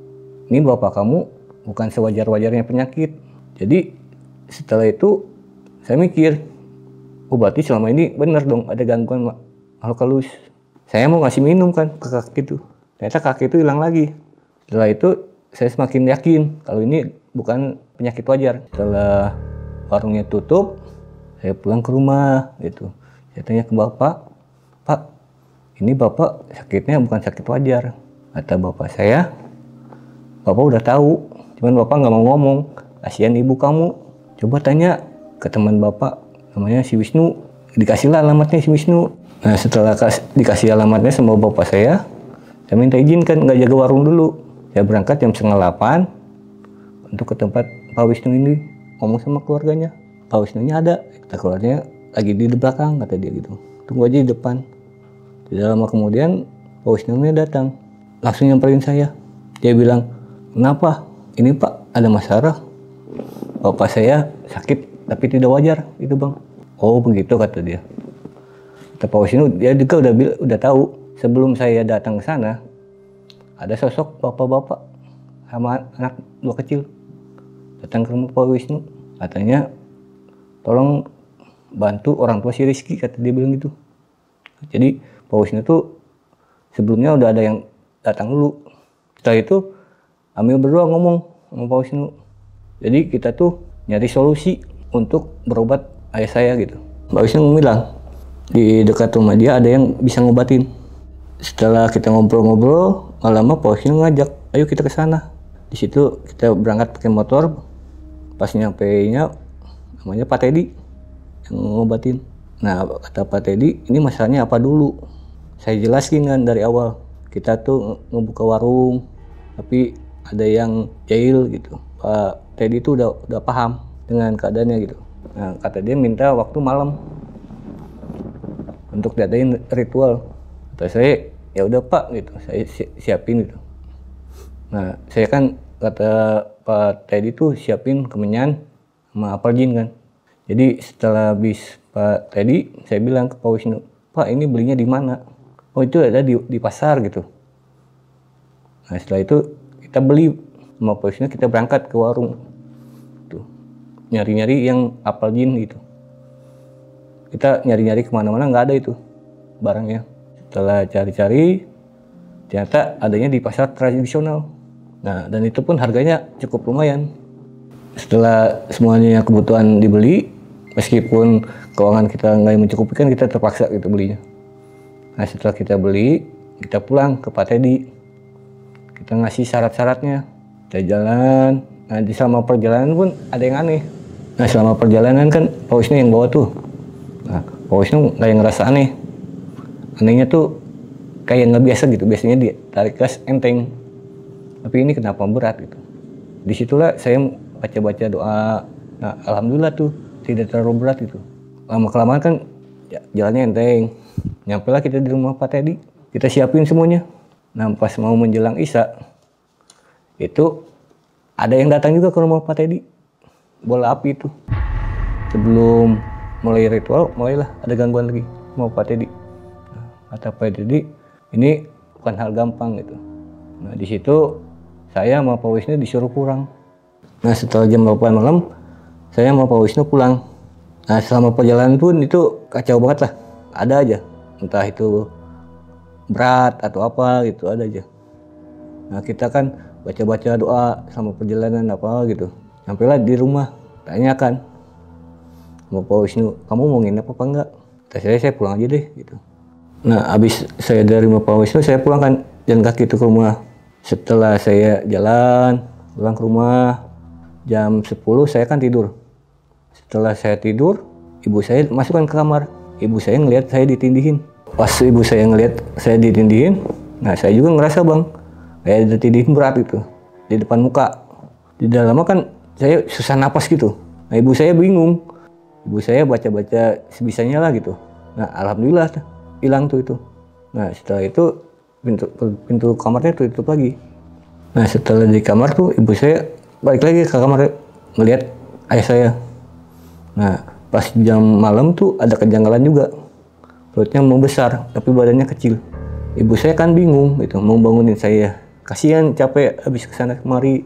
ini bapak kamu bukan sewajar-wajarnya penyakit. Jadi setelah itu saya mikir, oh berarti selama ini benar dong ada gangguan makhluk halus. Saya mau ngasih minum kan ke kakek itu. Ternyata kakek itu hilang lagi. Setelah itu saya semakin yakin kalau ini bukan penyakit wajar. Setelah warungnya tutup, saya pulang ke rumah gitu. Saya tanya ke bapak, Pak, ini bapak sakitnya bukan sakit wajar. Kata bapak saya, bapak udah tahu, cuman bapak nggak mau ngomong. Kasihan ibu kamu. Coba tanya ke teman bapak, namanya si Wisnu. Dikasihlah alamatnya si Wisnu. Nah setelah dikasih alamatnya sama bapak saya minta izin kan nggak jaga warung dulu. Saya berangkat jam 7:30 untuk ke tempat Pak Wisnu ini. Ngomong sama keluarganya, Pak Wisnunya ada. Kata keluarganya lagi di belakang, kata dia gitu. Tunggu aja di depan. Tidak lama kemudian Pak Wisnu datang, langsung nyamperin saya. Dia bilang, kenapa? Ini Pak, ada masalah. Bapak saya sakit tapi tidak wajar itu Bang. Oh begitu kata dia. Kata Pak Wisnu, dia juga udah tahu sebelum saya datang ke sana ada sosok bapak-bapak sama anak 2 kecil datang ke rumah Pak Wisnu. Katanya tolong bantu orang tua si Rizky, kata dia bilang gitu. Jadi Pak Wisnu tuh sebelumnya udah ada yang datang dulu. Setelah itu kami berdua ngomong sama Pak Wisnu. Jadi kita tuh nyari solusi untuk berobat ayah saya gitu. Pak Wisnu bilang di dekat rumah dia ada yang bisa ngobatin. Setelah kita ngobrol-ngobrol, lama Pak Wisnu ngajak, ayo kita ke sana. Di situ kita berangkat pakai motor. Pas nyampe-nya namanya Pak Teddy yang ngobatin. Nah kata Pak Teddy, ini masalahnya apa dulu? Saya jelasin kan dari awal. Kita tuh ngebuka warung, tapi ada yang jahil gitu. Pak Teddy itu udah paham dengan keadaannya gitu. Nah kata dia minta waktu malam untuk diadain ritual. Kata saya ya udah Pak gitu, saya siapin gitu. Nah saya kan kata Pak Teddy tuh siapin kemenyan sama apel jin kan. Jadi setelah habis Pak Teddy, saya bilang ke Pak Wisnu, Pak ini belinya di mana? Oh itu ada di pasar gitu. Nah setelah itu kita beli sama Pak Wisnu, kita berangkat ke warung tuh nyari-nyari yang apel jin gitu. Kita nyari-nyari kemana-mana nggak ada itu barangnya. Setelah cari-cari ternyata adanya di pasar tradisional. Nah dan itu pun harganya cukup lumayan. Setelah semuanya kebutuhan dibeli, meskipun keuangan kita nggak mencukupi kan kita terpaksa gitu belinya. Nah setelah kita beli, kita pulang ke Pak Teddy. Kita ngasih syarat-syaratnya. Kita jalan. Nah di selama perjalanan pun ada yang aneh. Nah selama perjalanan kan Pak Wisnu yang bawa tuh. Nah Pak Wisnu nggak yang ngerasa aneh. Anehnya tuh kayak nggak biasa gitu. Biasanya dia tarik gas enteng. Tapi ini kenapa berat gitu. Disitulah saya baca-baca doa. Nah alhamdulillah tuh tidak terlalu berat gitu. Lama-kelamaan kan jalannya enteng. Nyampe lah kita di rumah Pak Teddy. Kita siapin semuanya. Nah pas mau menjelang Isya, itu ada yang datang juga ke rumah Pak Teddy. Bola api itu. Sebelum mulai ritual, mulailah ada gangguan lagi sama Pak Teddy. Nah, kata Pak Teddy, ini bukan hal gampang gitu. Nah di situ saya sama Pak Wisnu disuruh pulang. Nah setelah jam 8 malam, saya sama Pak Wisnu pulang. Nah selama perjalanan pun itu kacau banget lah. Ada aja, entah itu berat atau apa gitu, ada aja. Nah kita kan baca-baca doa sama perjalanan apa gitu. Sampailah di rumah, tanyakan sama Pak Wisnu, kamu mau nginep apa enggak? Kata saya pulang aja deh gitu. Nah habis saya dari rumah Pak Wisnu, saya pulang kan jalan kaki itu ke rumah. Setelah saya jalan pulang ke rumah, jam 10 saya kan tidur. Setelah saya tidur, ibu saya masukkan ke kamar. Ibu saya ngelihat saya ditindihin. Pas ibu saya ngelihat saya ditindihin, nah saya juga ngerasa Bang, kayak ditindihin berat gitu di depan muka. Di dalamnya kan saya susah napas gitu. Nah ibu saya bingung. Ibu saya baca-baca sebisanya lah gitu. Nah alhamdulillah hilang tuh itu. Nah setelah itu pintu kamarnya tutup lagi. Nah setelah di kamar tuh ibu saya balik lagi ke kamar ngelihat ayah saya. Nah pas jam malam tuh ada kejanggalan juga. Perutnya mau besar tapi badannya kecil. Ibu saya kan bingung gitu mau bangunin saya. Kasihan capek habis kesana kemari.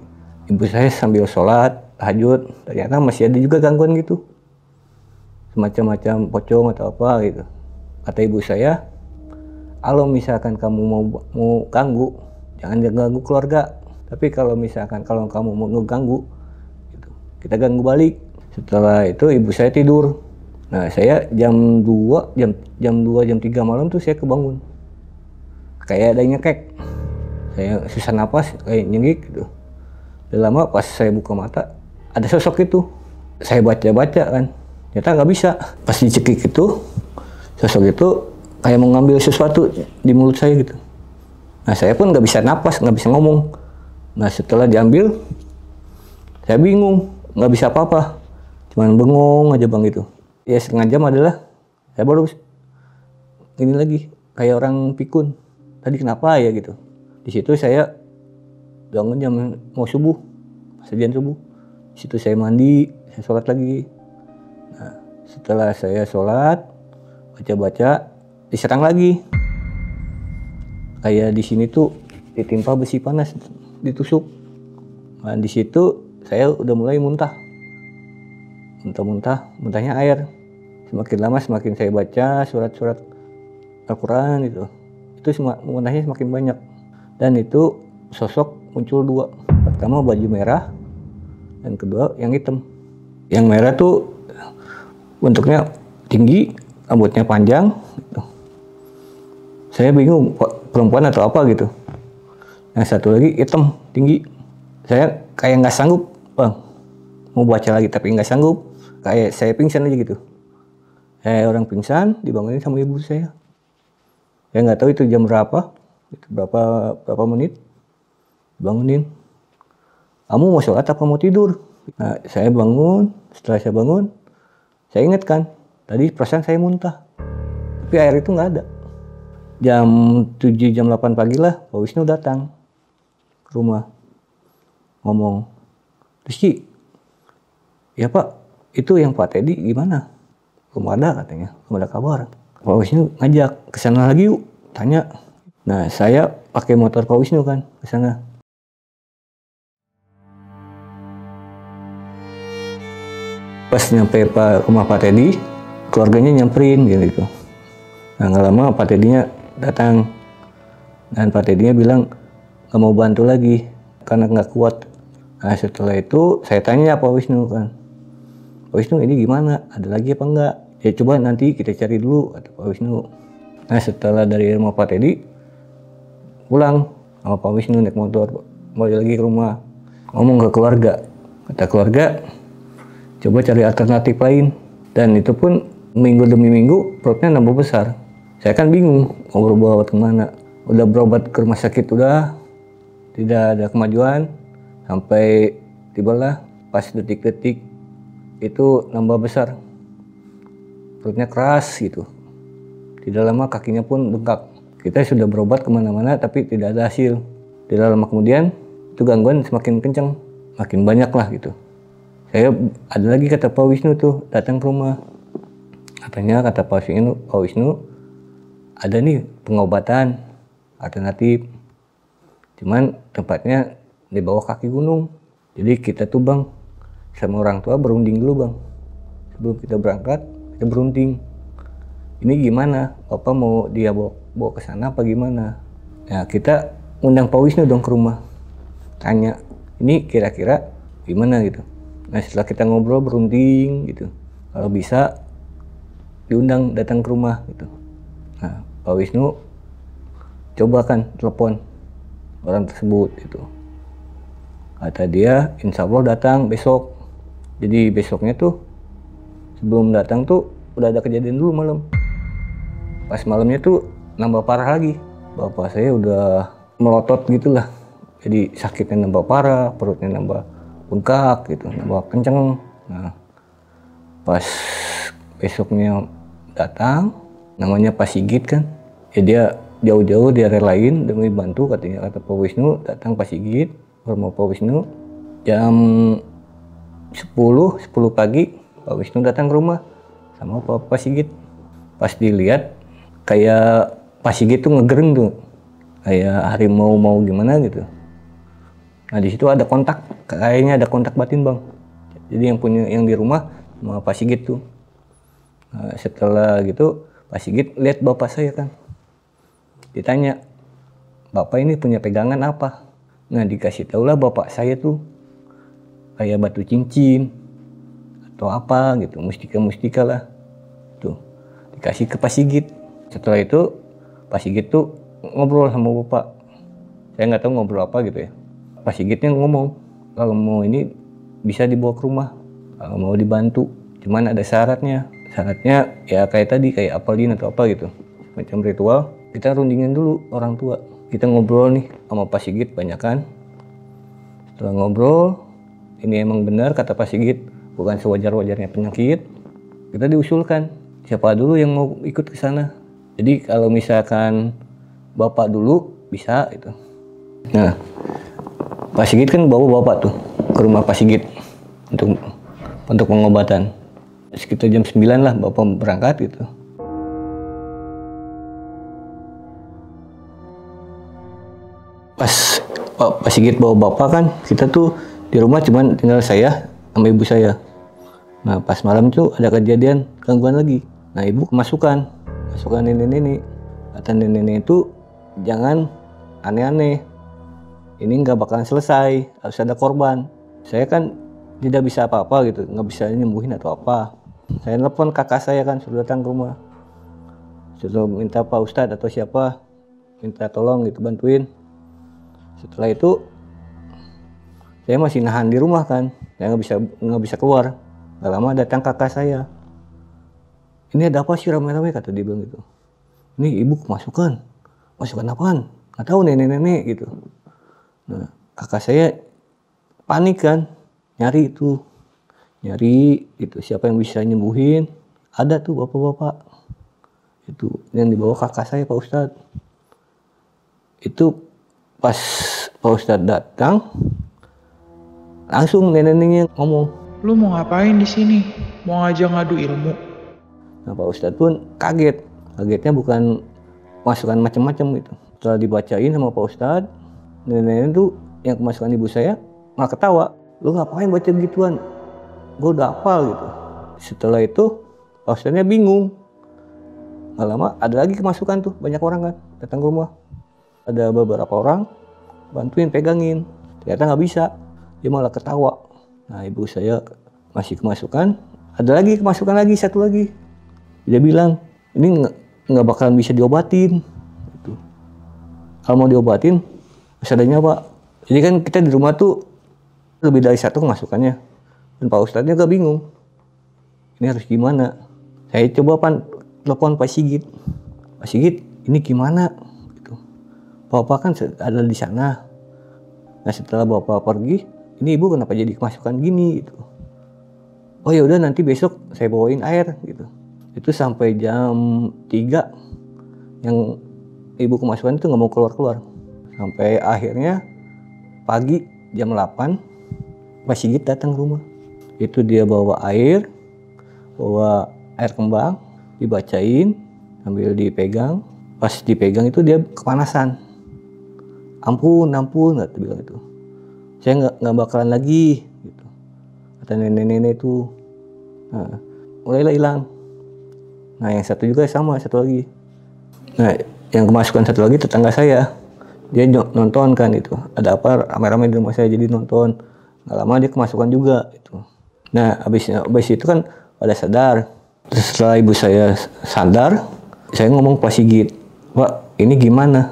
Ibu saya sambil sholat tahajud, ternyata masih ada juga gangguan gitu. Semacam pocong atau apa gitu. Kata ibu saya, kalau misalkan kamu mau ganggu, jangan ganggu keluarga. Tapi kalau misalkan kamu mau ngeganggu, gitu, kita ganggu balik. Setelah itu ibu saya tidur. Nah saya jam 2, jam 3 malam tuh saya kebangun. Kayak ada yang nyekek. Saya susah napas, kayak nyengik gitu. Udah lama pas saya buka mata, ada sosok itu. Saya baca-baca kan, ternyata nggak bisa. Pas dicekik itu, sosok itu kayak mau ngambil sesuatu di mulut saya gitu. Nah saya pun nggak bisa napas, nggak bisa ngomong. Nah setelah diambil, saya bingung, nggak bisa apa-apa. Cuman bengong aja Bang gitu. Ya setengah jam adalah saya baru ini lagi kayak orang pikun. tadi kenapa ya gitu. Di situ saya bangun jam mau subuh, sejian subuh. Di situ saya mandi, saya sholat lagi. Nah, setelah saya sholat, baca-baca, diserang lagi. Kayak di sini tuh ditimpa besi panas, ditusuk. Nah, di situ saya udah mulai muntah. Muntahnya air. Semakin lama semakin saya baca surat-surat Al-Quran itu muntahnya semakin banyak. Dan itu sosok muncul dua. Pertama baju merah, dan kedua yang hitam. Yang merah tuh bentuknya tinggi, rambutnya panjang gitu. Saya bingung perempuan atau apa gitu. Yang satu lagi hitam, tinggi. Saya kayak nggak sanggup bang, mau baca lagi tapi nggak sanggup. Kayak saya pingsan aja gitu. Saya orang pingsan, dibangunin sama ibu saya. Saya nggak tahu itu jam berapa, itu berapa menit. Bangunin. Kamu mau sholat apa mau tidur? Nah, saya bangun. Setelah saya bangun, saya ingat kan, tadi perasaan saya muntah. Tapi air itu nggak ada. Jam 7, jam 8 pagi lah, Pak Wisnu datang ke rumah. Ngomong, Rizky, ya Pak, itu yang Pak Teddy gimana? Belum ada katanya, belum ada kabar. Pak Wisnu ngajak ke sana lagi yuk, tanya. Nah, saya pakai motor Pak Wisnu kan ke sana. Pas nyampe rumah Pak Teddy, keluarganya nyamperin gitu. Nah, nggak lama Pak Teddy-nya datang. Dan Pak Teddy-nya bilang nggak mau bantu lagi karena nggak kuat. Nah, setelah itu saya tanya Pak Wisnu kan. Pak Wisnu ini gimana? Ada lagi apa enggak? Ya coba nanti kita cari dulu, kata Pak Wisnu. Nah, setelah dari rumah Pak Teddy, pulang sama Pak Wisnu naik motor, balik lagi ke rumah. Ngomong ke keluarga. Kata keluarga, coba cari alternatif lain. Dan itu pun minggu demi minggu perutnya nambah besar. Saya kan bingung mau berobat kemana. Udah berobat ke rumah sakit udah, tidak ada kemajuan. Sampai tibalah pas detik-detik itu nambah besar, perutnya keras gitu. Tidak lama kakinya pun bengkak. Kita sudah berobat kemana-mana tapi tidak ada hasil. Tidak lama kemudian itu gangguan semakin kencang, makin banyak lah gitu. Saya ada lagi kata Pak Wisnu tuh datang ke rumah. Katanya kata Pak Wisnu ada nih pengobatan alternatif. Cuman tempatnya di bawah kaki gunung. Jadi kita tuh bang sama orang tua berunding dulu bang. Sebelum kita berangkat, kita berunding. Ini gimana? Bapak mau dia bawa ke sana apa gimana? Nah, kita undang Pak Wisnu dong ke rumah. Tanya, ini kira-kira gimana gitu. Nah, setelah kita ngobrol berunding gitu. Kalau bisa diundang datang ke rumah gitu. Nah, Pak Wisnu coba kan telepon orang tersebut gitu. Kata dia, insya Allah datang besok. Jadi besoknya tuh sebelum datang tuh udah ada kejadian dulu malam. Pas malamnya tuh nambah parah lagi. Bapak saya udah melotot gitulah. Jadi sakitnya nambah parah, perutnya nambah bengkak gitu, nambah kenceng. Nah, pas besoknya datang, namanya Pak Sigit kan. Ya dia jauh-jauh dia relain demi bantu katanya. Kata Pak Wisnu datang Pak Sigit, rumah Pak Wisnu jam 10 pagi. Pak Wisnu datang ke rumah sama Pak Sigit. Pas dilihat kayak Pak Sigit tuh ngegereng tuh, kayak harimau mau gimana gitu. Nah, di situ ada kontak, kayaknya ada kontak batin bang. Jadi yang di rumah sama Pak Sigit tuh. Nah, setelah gitu Pak Sigit lihat bapak saya kan. Ditanya, bapak ini punya pegangan apa? Nah, dikasih tahulah bapak saya tuh kayak batu cincin atau apa gitu, mustika lah. Tuh, dikasih ke Pak Sigit. Setelah itu Pak Sigit tuh ngobrol sama bapak. Saya nggak tahu ngobrol apa gitu ya. Pak Sigitnya ngomong, kalau mau ini bisa dibawa ke rumah, kalau mau dibantu. Cuman ada syaratnya. Syaratnya ya kayak tadi, kayak apalin atau apa gitu. Macam ritual. Kita rundingin dulu orang tua. Kita ngobrol nih sama Pak Sigit banyak kan. Setelah ngobrol, ini emang benar kata Pak Sigit, bukan sewajar-wajarnya penyakit. Kita diusulkan siapa dulu yang mau ikut ke sana. Jadi kalau misalkan bapak dulu bisa itu. Nah, Pak Sigit kan bawa bapak tuh ke rumah Pak Sigit untuk pengobatan. Sekitar jam 9 lah bapak berangkat gitu. Pas Pak Sigit bawa bapak kan, kita tuh di rumah cuman tinggal saya sama ibu saya. Nah pas malam itu ada kejadian gangguan lagi. Nah ibu kemasukan nenek-nenek. Kata nenek itu jangan aneh-aneh. Ini nggak bakalan selesai, harus ada korban. Saya kan tidak bisa apa-apa gitu, nggak bisa nyembuhin atau apa. Saya telepon kakak saya kan suruh datang ke rumah. Suruh minta Pak Ustadz atau siapa, minta tolong gitu bantuin. Setelah itu saya masih nahan di rumah kan, saya nggak bisa keluar. Gak lama datang kakak saya. Ini ada apa sih rame-rame, kata dia bilang gitu. Ini ibu kemasukan apaan? Nggak tahu nenek-nenek gitu. Nah kakak saya panik kan, nyari itu siapa yang bisa nyembuhin. Ada tuh bapak-bapak itu yang dibawa kakak saya Pak Ustadz. Itu pas Pak Ustadz datang, langsung nenek-neneknya ngomong, Lu mau ngapain di sini? Mau ngajak ngadu ilmu? nah Pak Ustadz pun kagetnya bukan masukan macam-macam gitu. Setelah dibacain sama Pak Ustadz, nenek-nenek itu yang kemasukan ibu saya malah ketawa, lu ngapain baca begituan, gue udah hafal gitu. Setelah itu Pak Ustadznya bingung. Gak lama ada lagi kemasukan tuh, banyak orang kan datang ke rumah. Ada beberapa orang bantuin pegangin, ternyata nggak bisa, dia malah ketawa. Nah ibu saya masih kemasukan, ada lagi kemasukan lagi, satu lagi. Dia bilang ini nggak bakalan bisa diobatin. Gitu. Kalau mau diobatin, seadanya Pak. Jadi kan kita di rumah tuh lebih dari satu kemasukannya, dan Pak Ustadznya agak bingung. Ini harus gimana? Saya coba telepon Pak Sigit. Pak Sigit, ini gimana? Gitu. Bapak kan ada di sana. Nah setelah bapak pergi, ini ibu kenapa jadi kemasukan gini gitu. Oh ya udah nanti besok saya bawain air gitu. Itu sampai jam 3 yang ibu kemasukan itu nggak mau keluar. Sampai akhirnya pagi jam 8 Pak Sigit datang ke rumah. Itu dia bawa air kembang, dibacain sambil dipegang. Pas dipegang itu dia kepanasan. Ampun nggak bilang itu. Saya nggak bakalan lagi gitu. Kata nenek-nenek itu. Nah, mulailah hilang. Nah yang satu juga sama, satu lagi. Nah yang kemasukan satu lagi tetangga saya. Dia nonton kan itu. Ada apa rame-rame di rumah saya, jadi nonton. Nggak lama dia kemasukan juga itu. Nah abis itu kan pada sadar. Terus setelah ibu saya sadar, saya ngomong Pak Sigit, Pak ini gimana?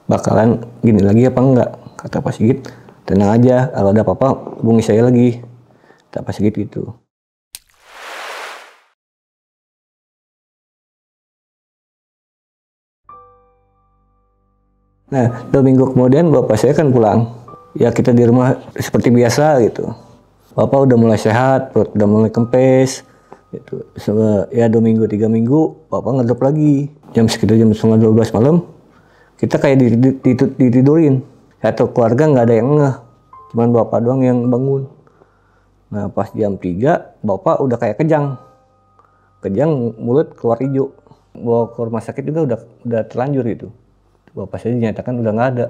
Bakalan gini lagi apa enggak? Kata Pak Sigit, tenang aja, kalau ada apa-apa hubungi saya lagi. Kata Pak Sigit gitu. Nah 2 minggu kemudian bapak saya kan pulang. Ya kita di rumah seperti biasa gitu. Bapak udah mulai sehat, perut udah mulai kempes. Gitu. Ya 2 minggu, 3 minggu, bapak ngedrop lagi. Sekitar jam 11:30 malam, kita kayak ditidurin. Satu keluarga nggak ada yang ngeh, cuman bapak doang yang bangun. Nah pas jam 3, bapak udah kayak kejang, mulut keluar hijau. Bawa ke rumah sakit juga udah terlanjur gitu. Bapak saya dinyatakan udah nggak ada.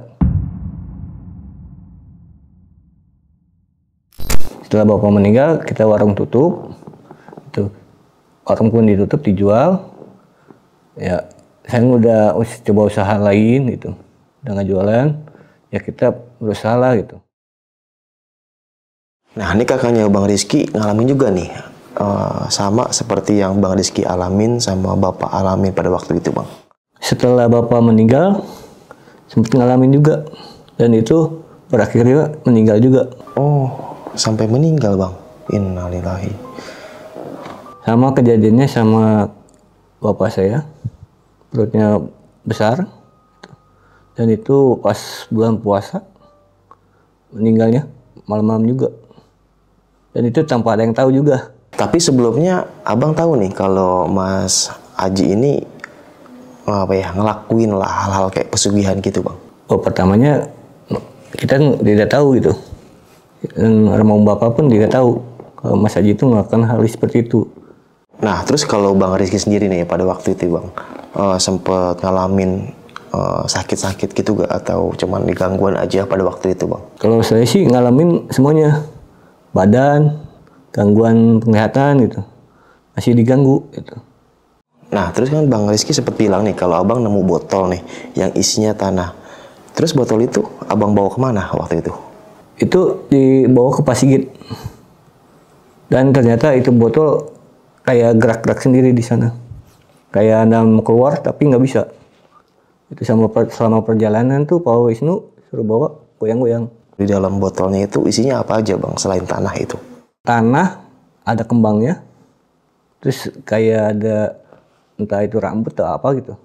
Setelah bapak meninggal, kita warung tutup. Itu warung pun ditutup, dijual. Ya saya udah coba usaha lain gitu, udah nggak jualan. Ya kita berusaha lah gitu. Nah ini kakaknya Bang Rizky ngalamin juga nih, sama seperti yang Bang Rizky alamin sama Bapak alamin pada waktu itu Bang. Setelah bapak meninggal, sempat ngalamin juga, dan itu berakhirnya meninggal juga. Oh sampai meninggal Bang, innalillahi. Sama kejadiannya sama bapak saya, perutnya besar, dan itu pas bulan puasa meninggalnya malam-malam juga, dan itu tanpa ada yang tahu juga. Tapi sebelumnya abang tahu nih kalau Mas Aji ini ngelakuin lah hal-hal kayak pesugihan gitu bang? Oh, pertamanya kita tidak tahu gitu. Dan rombongan bapak pun tidak tahu kalau Mas Haji itu melakukan hal seperti itu. Nah, terus kalau Bang Rizky sendiri nih pada waktu itu bang, sempet ngalamin sakit-sakit gitu gak? Atau cuman digangguan aja pada waktu itu bang? Kalau saya sih ngalamin semuanya. Badan, gangguan penglihatan gitu. Masih diganggu gitu. Nah, terus kan Bang Rizky sempat bilang nih kalau abang nemu botol nih yang isinya tanah. Terus botol itu abang bawa kemana waktu itu? Itu dibawa ke Pasigit. Dan ternyata itu botol kayak gerak-gerak sendiri di sana. Kayak Anda mau keluar tapi nggak bisa. Itu selama perjalanan tuh Pak Wisnu suruh bawa goyang-goyang. Di dalam botolnya itu isinya apa aja bang selain tanah itu? Tanah, ada kembangnya. Terus kayak ada entah itu rambut atau apa gitu.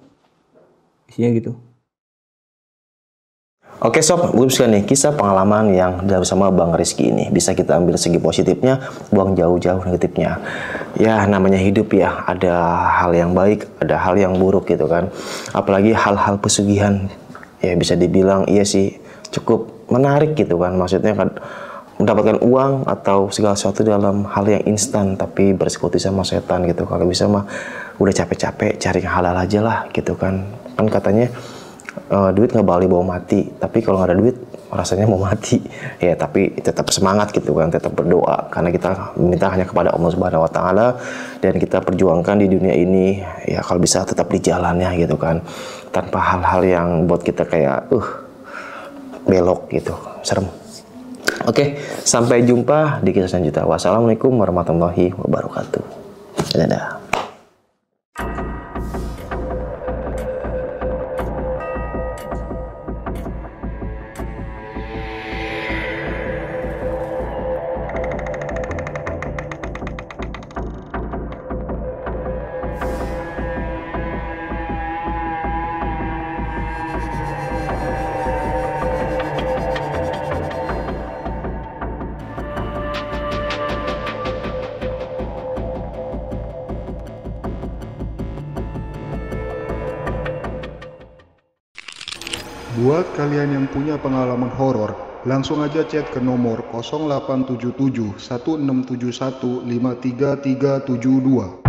Isinya gitu. Oke sob, belum sekian nih kisah pengalaman yang bersama Bang Rizky ini. Bisa kita ambil segi positifnya, buang jauh-jauh negatifnya. Ya namanya hidup ya, ada hal yang baik, ada hal yang buruk gitu kan. Apalagi hal-hal pesugihan, ya bisa dibilang iya sih cukup menarik gitu kan. Maksudnya kan mendapatkan uang atau segala sesuatu dalam hal yang instan, tapi bersekutu sama setan gitu. Kalau bisa mah udah capek-capek cari yang halal aja lah gitu kan. Kan katanya duit nggak balik bawa mati, tapi kalau nggak ada duit rasanya mau mati ya. Tapi tetap semangat gitu kan, tetap berdoa karena kita minta hanya kepada Allah Subhanahu Wa Taala dan kita perjuangkan di dunia ini ya kalau bisa tetap di jalannya gitu kan, tanpa hal-hal yang buat kita kayak belok gitu, serem. Oke, sampai jumpa di kisah selanjutnya. Wassalamualaikum warahmatullahi wabarakatuh. Dadah. Buat kalian yang punya pengalaman horor, langsung aja chat ke nomor 0877 1671 53372.